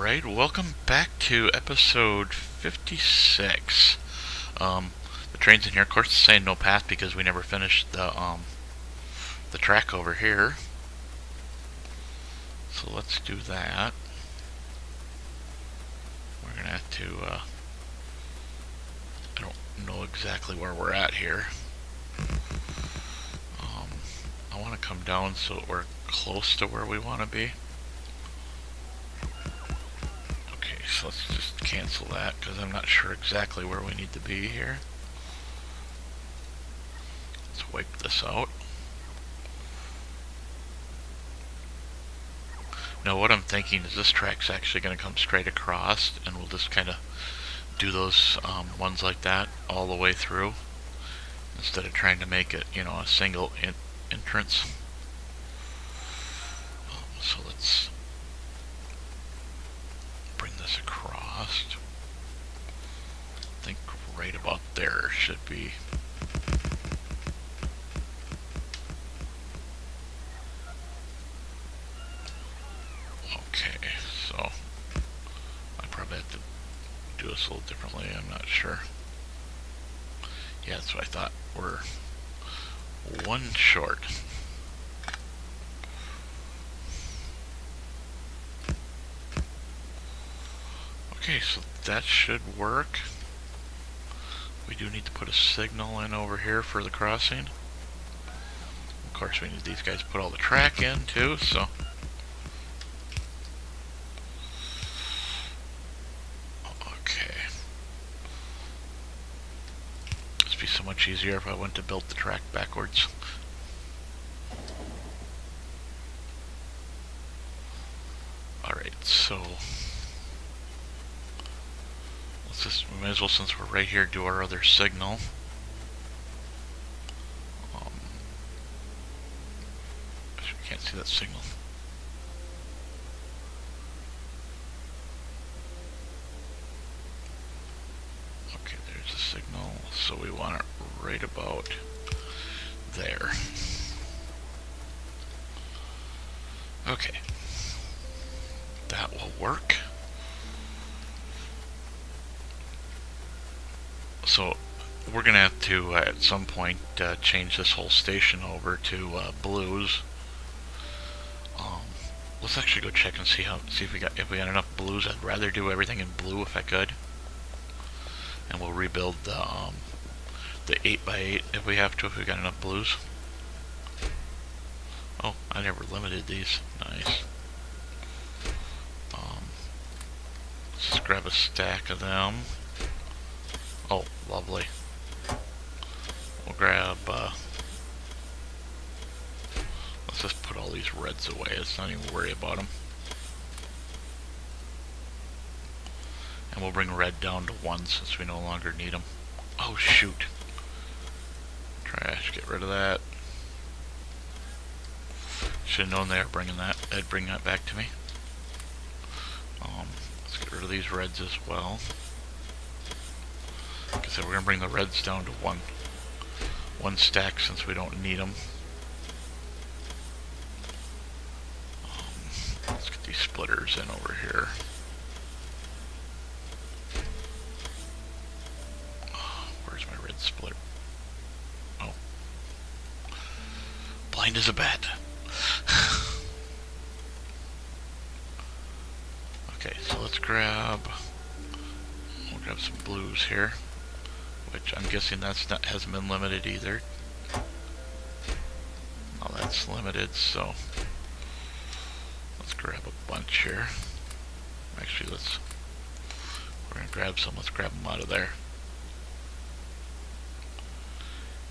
Alright, welcome back to episode 56. The train's in here. Of course it's saying no path because we never finished the track over here. So let's do that. We're gonna have to, I don't know exactly where we're at here. I want to come down so we're close to where we want to be. So let's just cancel that because I'm not sure exactly where we need to be here. Let's wipe this out. Now what I'm thinking is this track's actually going to come straight across, and we'll just kind of do those ones like that all the way through instead of trying to make it, you know, a single entrance. So let's bring this across. I think right about there should be. Okay, so I probably have to do this a little differently, I'm not sure. Yeah, that's what I thought. We're one short. Okay, so that should work. We do need to put a signal in over here for the crossing. Of course, we need these guys to put all the track in too, so. Okay. It'd be so much easier if I went to build the track backwards. Alright, so. We might as well, since we're right here, do our other signal. We can't see that signal. Okay, there's a signal, so we want it right about there. Okay, that will work. So we're going to have to, at some point, change this whole station over to blues. Let's actually go check and see if we got enough blues. I'd rather do everything in blue if I could, and we'll rebuild the 8x8 if we have to, if we got enough blues. Oh, I never limited these. Nice. Let's just grab a stack of them. Oh, lovely. We'll grab, let's just put all these reds away. Let's not even worry about them. And we'll bring red down to 1 since we no longer need them. Oh, shoot. Trash, get rid of that. Should have known they were bringing that. They'd bring that back to me. Let's get rid of these reds as well. Like I said, we're going to bring the reds down to one stack since we don't need them. Let's get these splitters in over here. Where's my red splitter? Oh. Blind as a bat. Okay, so let's we'll grab some blues here. Which I'm guessing hasn't been limited either. Oh, that's limited, so let's grab a bunch here. Actually, we're gonna grab some. Let's grab them out of there.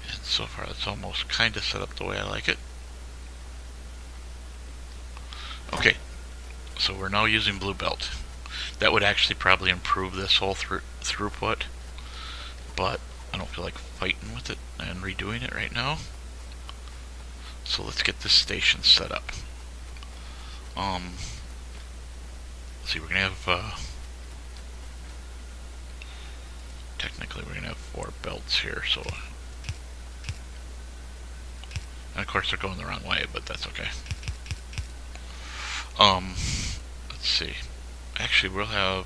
And so far, it's almost kind of set up the way I like it. Okay, so we're now using blue belt. That would actually probably improve this whole throughput. But I don't feel like fighting with it and redoing it right now. So let's get this station set up. Let's see, we're gonna have technically we're gonna have 4 belts here, so, and of course they're going the wrong way, but that's okay. Let's see. Actually, we'll have,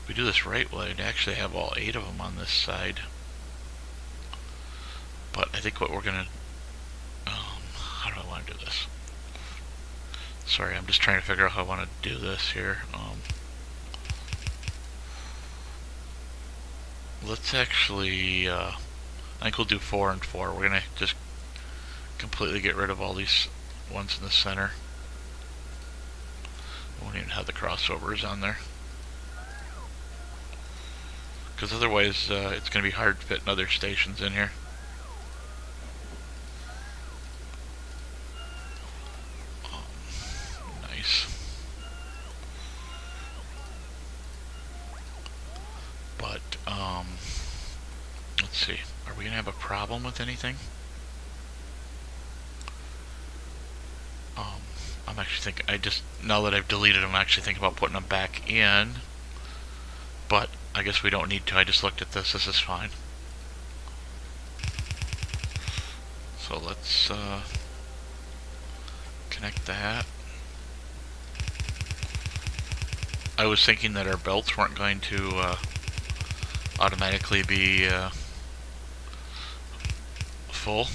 if we do this right, we'll actually have all 8 of them on this side. But I think what we're gonna, how do I want to do this? Sorry, I'm just trying to figure out how I want to do this here. Let's actually, I think we'll do 4 and 4. We're gonna just completely get rid of all these ones in the center. Won't even have the crossovers on there. Because otherwise, it's going to be hard fitting other stations in here. Nice. But, let's see. Are we going to have a problem with anything? I'm actually thinking, now that I've deleted them, I'm actually thinking about putting them back in. But I guess we don't need to. I just looked at this. This is fine. So let's connect that. I was thinking that our belts weren't going to automatically be full,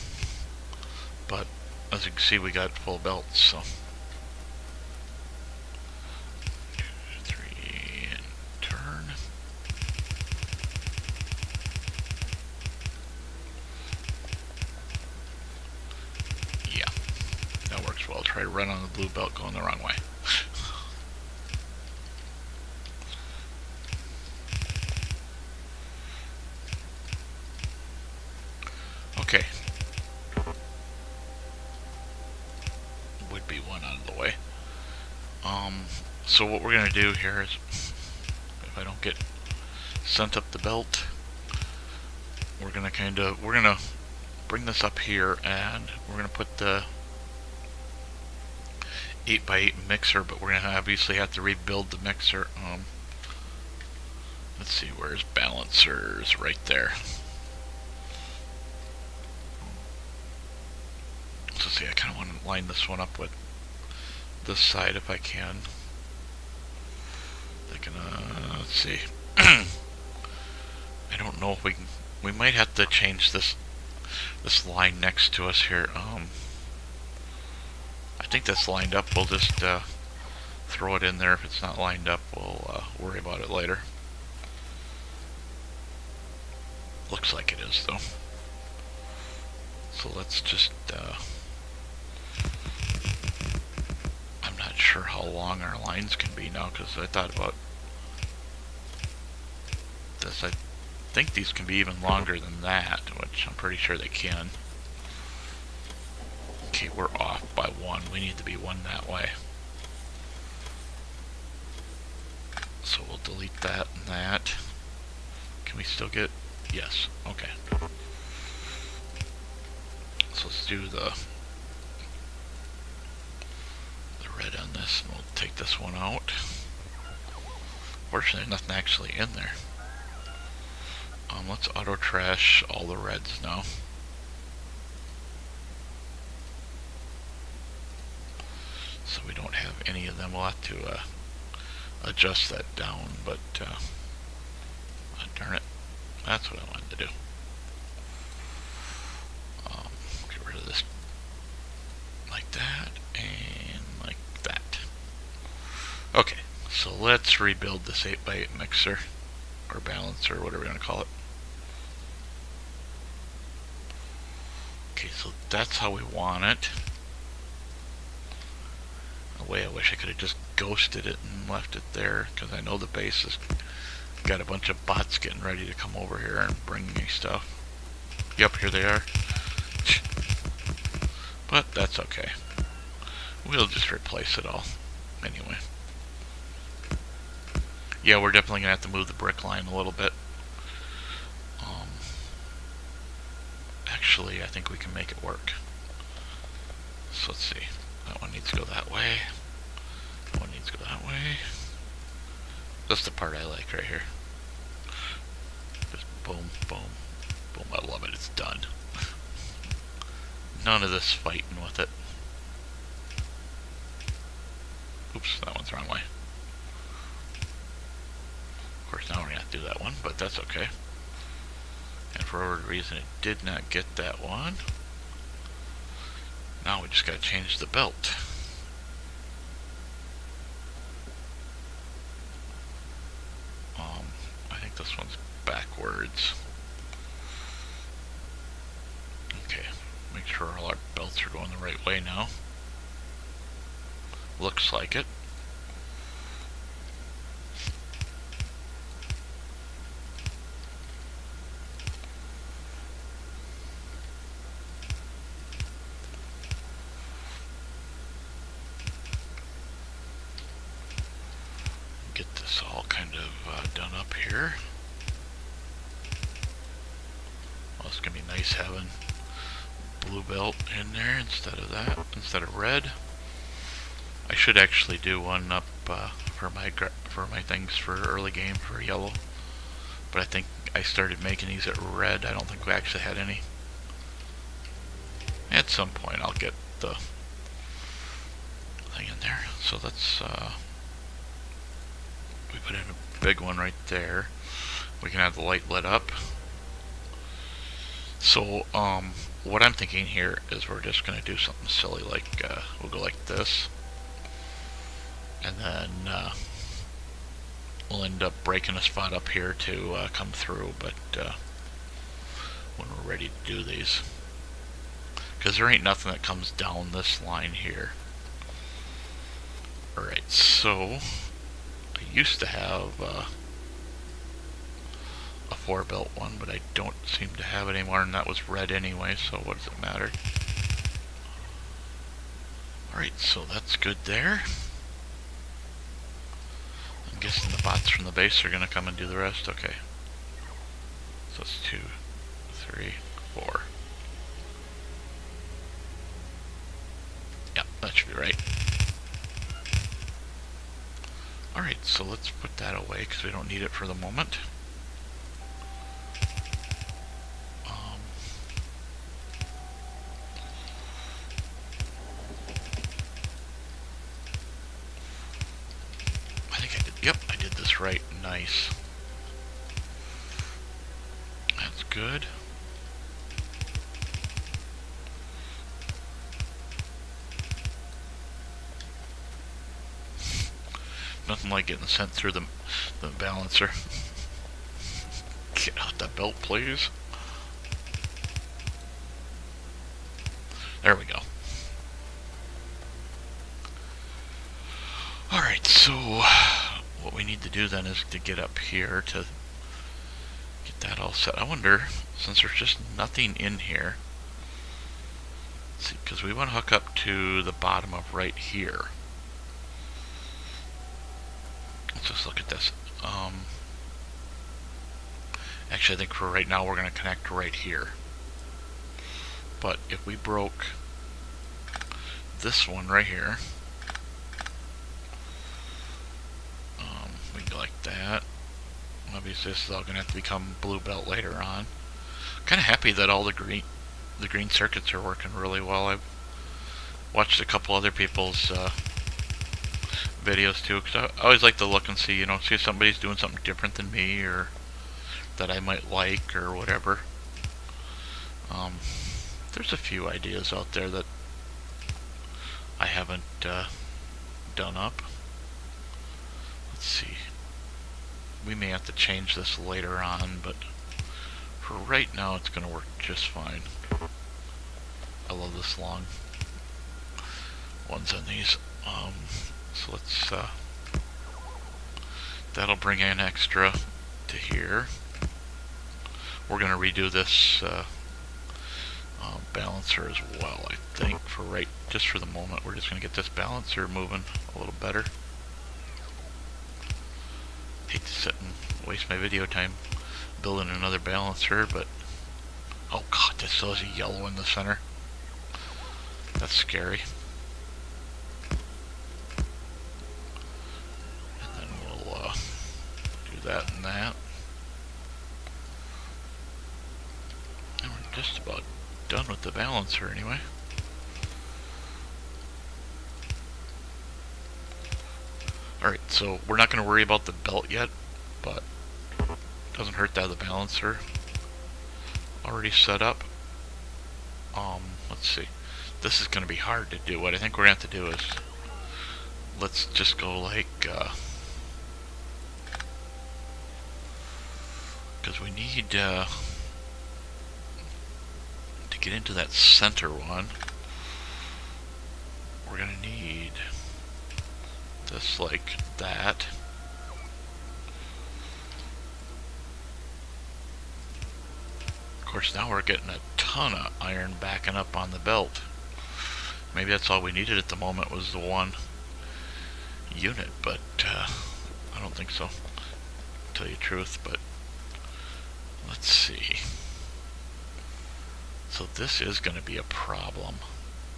but as you can see, we got full belts. So 2, 3, and turn. Yeah, that works well. Try to run on the blue belt going the wrong way. Okay. Would be one out of the way. So what we're gonna do here is, if I don't get sent up the belt, we're gonna bring this up here, and we're gonna put the 8x8 mixer, but we're gonna obviously have to rebuild the mixer. Let's see, where's balancers? Right there. So see, I kind of want to line this one up with this side if I can. Let's see. I don't know if we can. We might have to change this line next to us here. I think that's lined up. We'll just throw it in there. If it's not lined up, we'll worry about it later. Looks like it is, though. So let's just. I'm not sure how long our lines can be now, because I thought about this. I think these can be even longer than that, which I'm pretty sure they can. Okay, we're off by 1. We need to be 1 that way. So we'll delete that and that. Can we still get? Yes. Okay. So let's do the red on this, and we'll take this one out. Fortunately, there's nothing actually in there. Let's auto trash all the reds now. So we don't have any of them. We'll have to adjust that down, but darn it, that's what I wanted to do. Get rid of this like that and like that. Okay, so let's rebuild this 8x8 mixer or balancer, whatever we're going to call it. Okay, so that's how we want it. In a way, I wish I could have just ghosted it and left it there, because I know the base has got a bunch of bots getting ready to come over here and bring me stuff. Yep, here they are. But that's okay. We'll just replace it all. Anyway. Yeah, we're definitely going to have to move the brick line a little bit. Actually, I think we can make it work. So let's see. That one needs to go that way. That one needs to go that way. That's the part I like right here. Just boom, boom, boom. I love it. It's done. None of this fighting with it. Oops, that one's the wrong way. do that one, but that's okay. And for whatever reason it did not get that one. Now we just gotta change the belt. I think this one's backwards. Okay, make sure all our belts are going the right way now. Looks like it. Get this all kind of done up here. Well, it's gonna be nice having blue belt in there instead of red. I should actually do one up for my things for early game for yellow, but I think I started making these at red. I don't think we actually had any. At some point I'll get the thing in there. So let's we put in a big one right there. We can have the light lit up. So what I'm thinking here is we're just going to do something silly, like we'll go like this, and then we'll end up breaking a spot up here to come through, but when we're ready to do these, because there ain't nothing that comes down this line here. Alright, so I used to have a 4-belt one, but I don't seem to have it anymore, and that was red anyway, so what does it matter? Alright, so that's good there. I'm guessing the bots from the base are going to come and do the rest. Okay. So it's 2, 3, 4. Yep, that should be right. Alright, so let's put that away because we don't need it for the moment. Yep, I did this right. Nice. That's good. Nothing like getting sent through the balancer. Get out that belt, please. There we go. Alright, so what we need to do then is to get up here to get that all set. I wonder, since there's just nothing in here, let's see, because we want to hook up to the bottom of right here. Let's just look at this. Actually, I think for right now we're going to connect right here. But if we broke this one right here, we go like that. Obviously, this is all going to have to become blue belt later on. Kind of happy that all the green circuits are working really well. I've watched a couple other people's videos too, because I always like to look and see, you know, see if somebody's doing something different than me or that I might like or whatever. There's a few ideas out there that I haven't done up. Let's see. We may have to change this later on, but for right now it's going to work just fine. I love this long ones on these. So let's that'll bring in extra to here. We're going to redo this balancer as well, I think. Just for the moment, we're just going to get this balancer moving a little better. Hate to sit and waste my video time building another balancer, but oh god, this still has a yellow in the center. That's scary. And then we'll do that and that. And we're just about done with the balancer anyway. Alright, so we're not going to worry about the belt yet, but Doesn't hurt to have the balancer already set up. Let's see. This is going to be hard to do. What I think we're going to have to do is, let's just go like, because we need to get into that center one. We're going to need this like that. Of course, now we're getting a ton of iron backing up on the belt. Maybe that's all we needed at the moment was the one unit, but I don't think so, to tell you the truth. But let's see. So this is going to be a problem.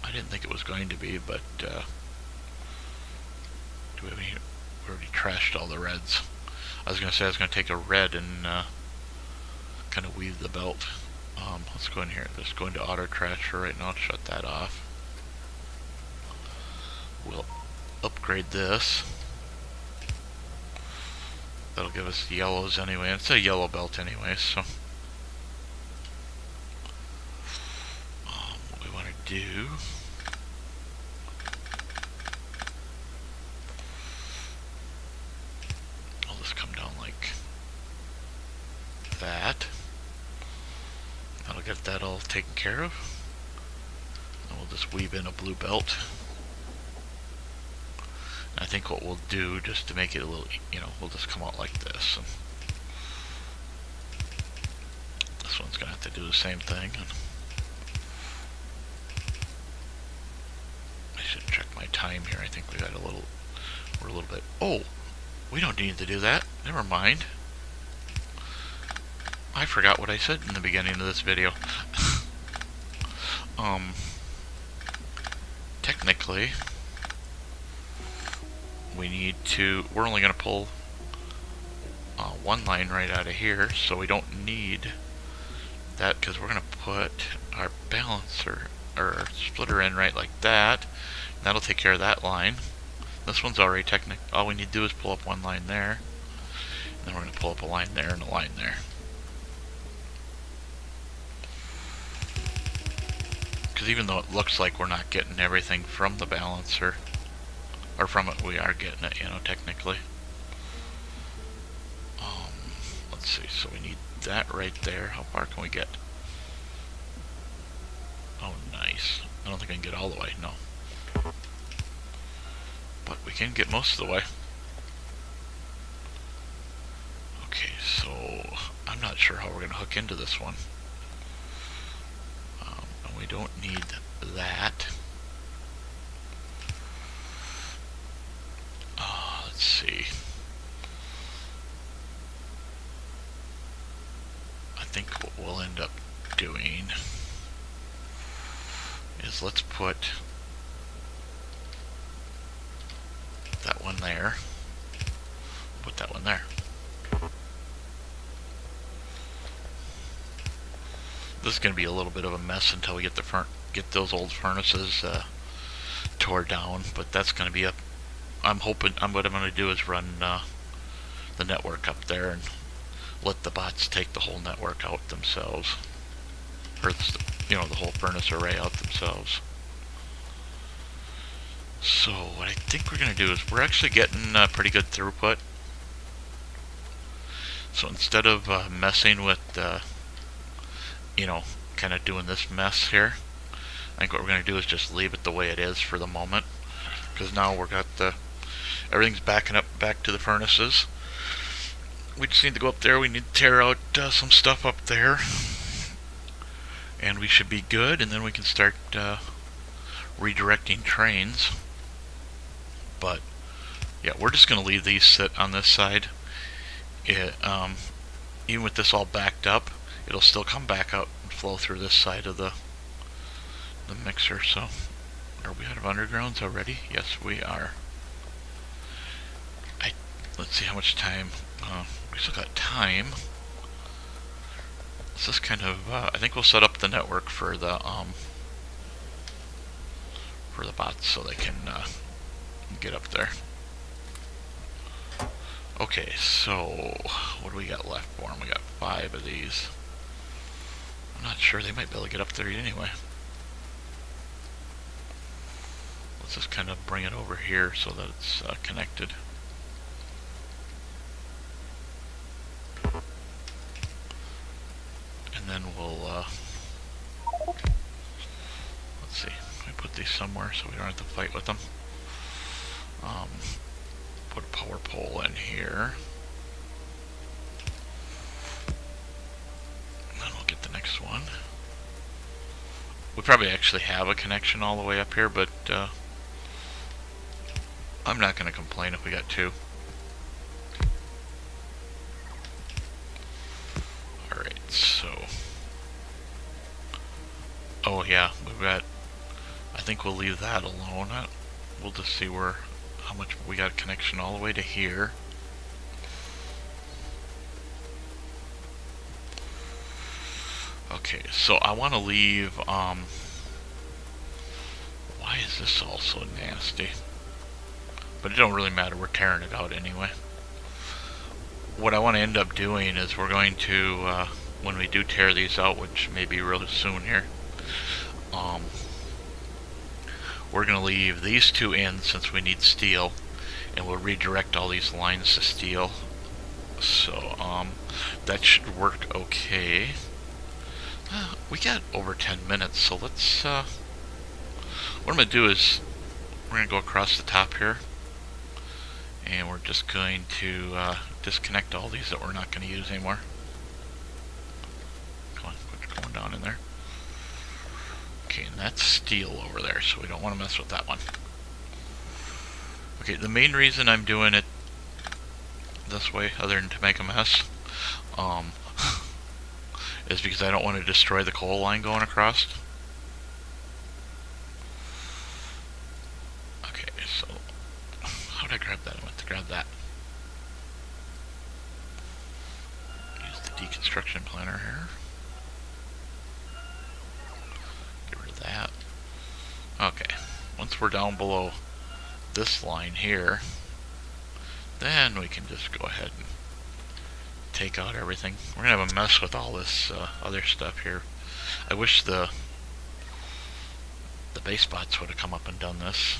I didn't think it was going to be, but do we have any? We already trashed all the reds. I was going to say I was going to take a red and kind of weave the belt. Let's go in here. Just go into auto trash for right now. Shut that off. We'll upgrade this. That'll give us the yellows anyway. It's a yellow belt anyway, so what we want to do, I'll just come down like that. That'll get that all taken care of. And we'll just weave in a blue belt. I think what we'll do, just to make it a little, we'll just come out like this. And this one's going to have to do the same thing. And I should check my time here. I think we're a little bit, oh, we don't need to do that. Never mind. I forgot what I said in the beginning of this video. Technically, we're only going to pull one line right out of here, so we don't need that, because we're going to put our balancer, or our splitter in right like that. And that'll take care of that line. This one's already all we need to do is pull up one line there, and then we're going to pull up a line there and a line there. Because even though it looks like we're not getting everything from the balancer, or from it, we are getting it, technically. Let's see, so we need that right there. How far can we get? Oh, nice. I don't think I can get all the way, no. But we can get most of the way. Okay, so I'm not sure how we're going to hook into this one. And we don't need that. Let's see. I think what we'll end up doing is let's put that one there, put that one there. This is going to be a little bit of a mess until we get those old furnaces tore down, but that's going to be what I'm going to do is run the network up there and let the bots take the whole network out themselves, or the whole furnace array out themselves. So what I think we're going to do is we're actually getting pretty good throughput. So instead of messing with kind of doing this mess here, I think what we're going to do is just leave it the way it is for the moment, because now we've got everything's backing up back to the furnaces. We just need to go up there. We need to tear out some stuff up there, and we should be good, and then we can start redirecting trains. But yeah, we're just going to leave these sit on this side. Even with this all backed up, it'll still come back out and flow through this side of the mixer. So, are we out of undergrounds already? Yes, we are. Let's see how much time. We still got time. Let's just kind of. I think we'll set up the network for the bots so they can get up there. Okay, so what do we got left for them? We got 5 of these. I'm not sure, they might be able to get up there anyway. Let's just kind of bring it over here so that it's connected. And then we'll, let's see, let me put these somewhere so we don't have to fight with them. Put a power pole in here. And then we'll get the next one. We probably actually have a connection all the way up here, but I'm not going to complain if we got 2. Alright, so... Oh yeah, we've got... I think we'll leave that alone. We'll just see how much we got a connection all the way to here. Okay, so I want to leave, why is this all so nasty? But it don't really matter, we're tearing it out anyway. What I want to end up doing is we're going to, when we do tear these out, which may be really soon here, we're going to leave these 2 in since we need steel, and we'll redirect all these lines to steel. So, that should work okay. We got over 10 minutes, so let's, what I'm going to do is, we're going to go across the top here, and we're just going to disconnect all these that we're not going to use anymore. Come on, quit going down in there. Okay, and that's steel over there, so we don't want to mess with that one. Okay, the main reason I'm doing it this way, other than to make a mess, is because I don't want to destroy the coal line going across. Okay, so how did I grab that? I went to grab that. Use the deconstruction planner here. Get rid of that. Okay, once we're down below this line here, then we can just go ahead and take out everything. We're gonna have a mess with all this other stuff here. I wish the base bots would have come up and done this.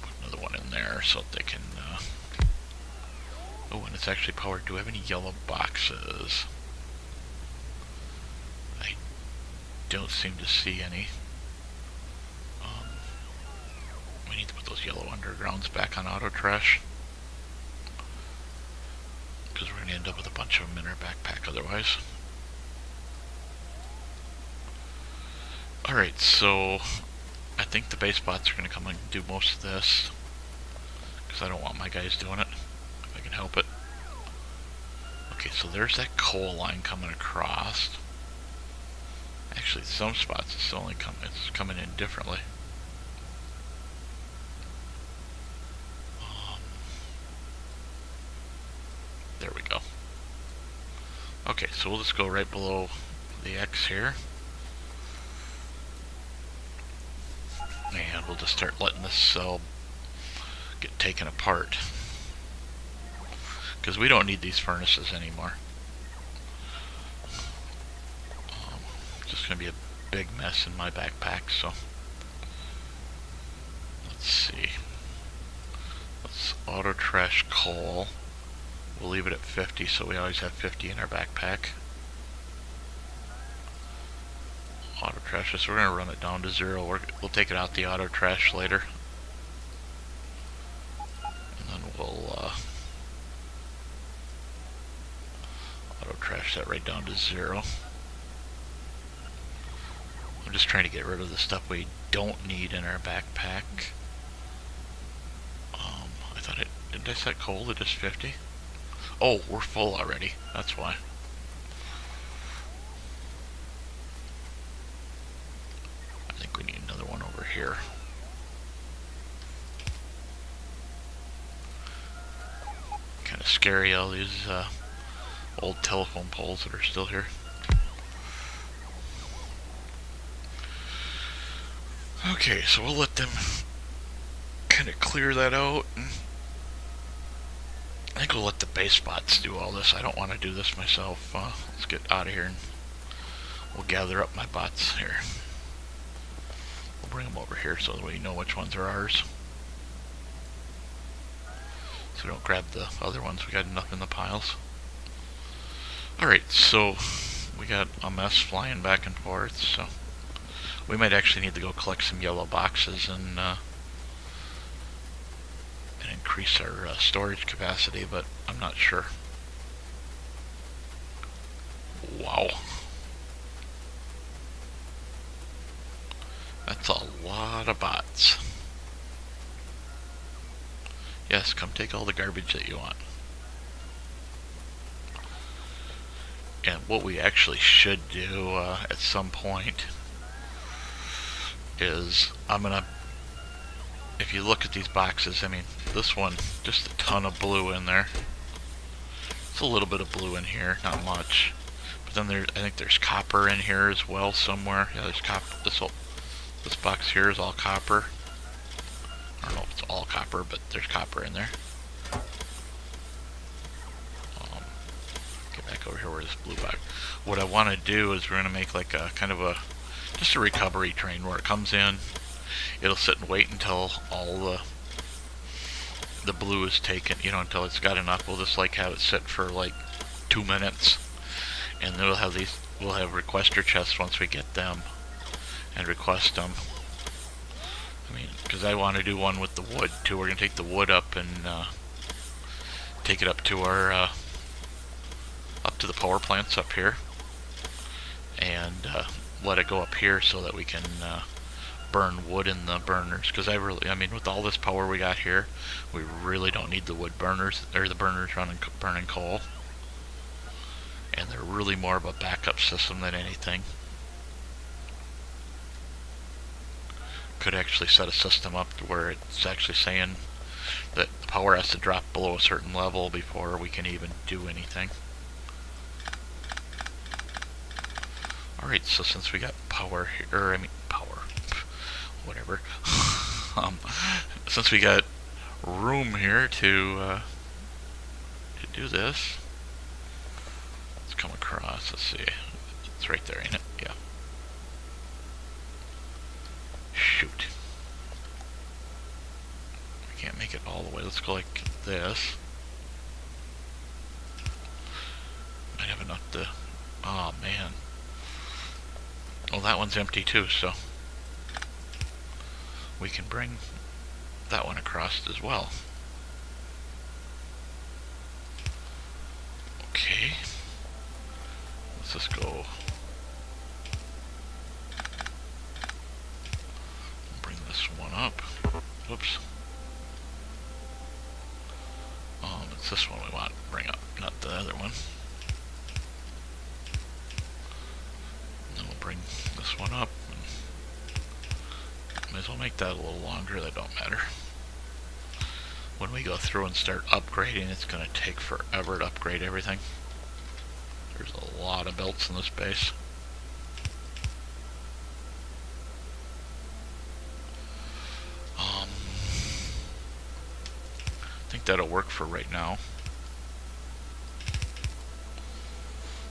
Put another one in there so that they can oh, and it's actually powered. Do we have any yellow boxes? I don't seem to see any. We need to put those yellow undergrounds back on auto trash, because we're going to end up with a bunch of them in our backpack otherwise. Alright, so I think the base bots are going to come and do most of this, because I don't want my guys doing it, if I can help it. Okay, so there's that coal line coming across. Actually, some spots it's only it's coming in differently. There we go. Okay, so we'll just go right below the X here. And we'll just start letting this cell get taken apart, because we don't need these furnaces anymore. It's just going to be a big mess in my backpack, so let's see. Let's auto trash coal. We'll leave it at 50, so we always have 50 in our backpack. Auto trash this, we're going to run it down to 0. We'll take it out the auto trash later. And then we'll auto trash that right down to 0. I'm just trying to get rid of the stuff we don't need in our backpack. I thought didn't I set coal to just 50? Oh, we're full already. That's why. I think we need another one over here. Kind of scary, all these old telephone poles that are still here. Okay, so we'll let them kind of clear that out. And I think we'll let the base bots do all this. I don't want to do this myself. Let's get out of here and we'll gather up my bots here. We'll bring them over here so that we know which ones are ours. So we don't grab the other ones. We got enough in the piles. Alright, so we got a mess flying back and forth, so we might actually need to go collect some yellow boxes and increase our storage capacity, but I'm not sure. Wow. That's a lot of bots. Yes, come take all the garbage that you want. And what we actually should do at some point is if you look at these boxes, I mean, this one, just a ton of blue in there. It's a little bit of blue in here, not much. But then I think there's copper in here as well somewhere. Yeah, there's copper. This box here is all copper. I don't know if it's all copper, but there's copper in there. Get back over here where this blue box. What I want to do is we're going to make like a kind of just a recovery train where it comes in. It'll sit and wait until all the blue is taken, until it's got enough. We'll just like have it sit for like 2 minutes, and then we'll have requester chests once we get them and request them. I mean, because I want to do one with the wood too. We're gonna take the wood up and take it up to our up to the power plants up here, and let it go up here so that we can burn wood in the burners, because I mean, with all this power we got here, we really don't need the wood burners, or the burners burning coal, and they're really more of a backup system than anything. Could actually set a system up to where it's actually saying that the power has to drop below a certain level before we can even do anything. Alright, so since we got power here, whatever. Since we got room here to do this, let's come across. Let's see, it's right there, ain't it? Yeah. Shoot, I can't make it all the way. Let's go like this. Might have enough to. Oh man. Well, that one's empty too, so we can bring that one across as well. Okay, let's just go bring this one up. Whoops. It's this one we want to bring up, not the other one. And then we'll bring this one up. Might as well make that a little longer, that don't matter. When we go through and start upgrading, it's going to take forever to upgrade everything. There's a lot of belts in this base. I think that'll work for right now.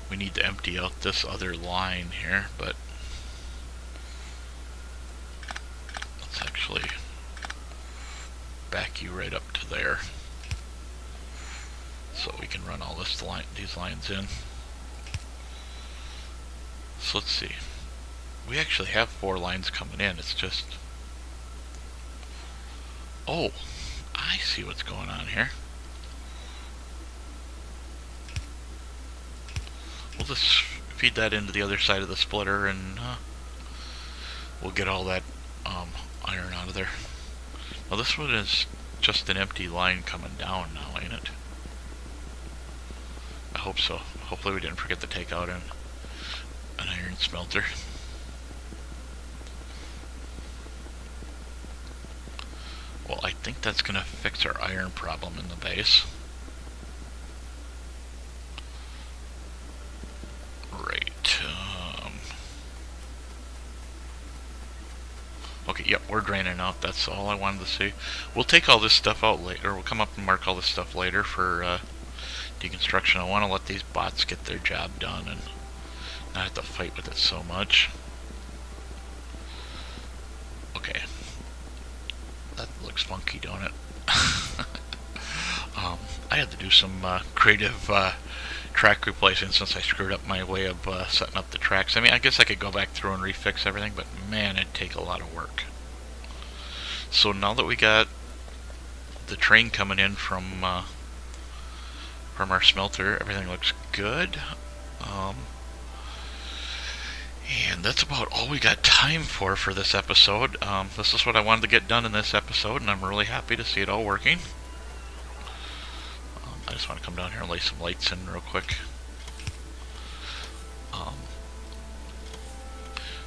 We need to empty out this other line here, but let's actually back you right up to there so we can run all these lines in. So let's see. We actually have 4 lines coming in. It's just, oh, I see what's going on here. We'll just feed that into the other side of the splitter, and we'll get all that iron out of there. Now this one is just an empty line coming down now, ain't it? I hope so. Hopefully we didn't forget to take out an iron smelter. Well, I think that's going to fix our iron problem in the base. Right. Okay, Yep, we're draining out. That's all I wanted to see. We'll take all this stuff out later. We'll come up and mark all this stuff later for deconstruction. I want to let these bots get their job done and not have to fight with it so much. Okay. That looks funky, don't it? I had to do some creative track replacing since I screwed up my way of setting up the tracks. I mean, I guess I could go back through and refix everything, but man, it'd take a lot of work. So now that we got the train coming in from our smelter, everything looks good. And that's about all we got time for this episode. This is what I wanted to get done in this episode, and I'm really happy to see it all working. I just want to come down here and lay some lights in real quick.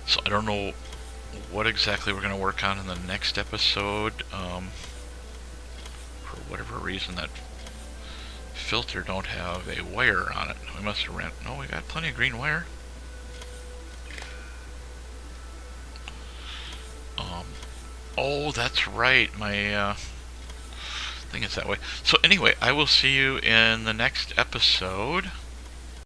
So I don't know what exactly we're going to work on in the next episode. For whatever reason, that filter don't have a wire on it. We must have ran. No, we got plenty of green wire. Oh, that's right. My thing is that way. So anyway, I will see you in the next episode.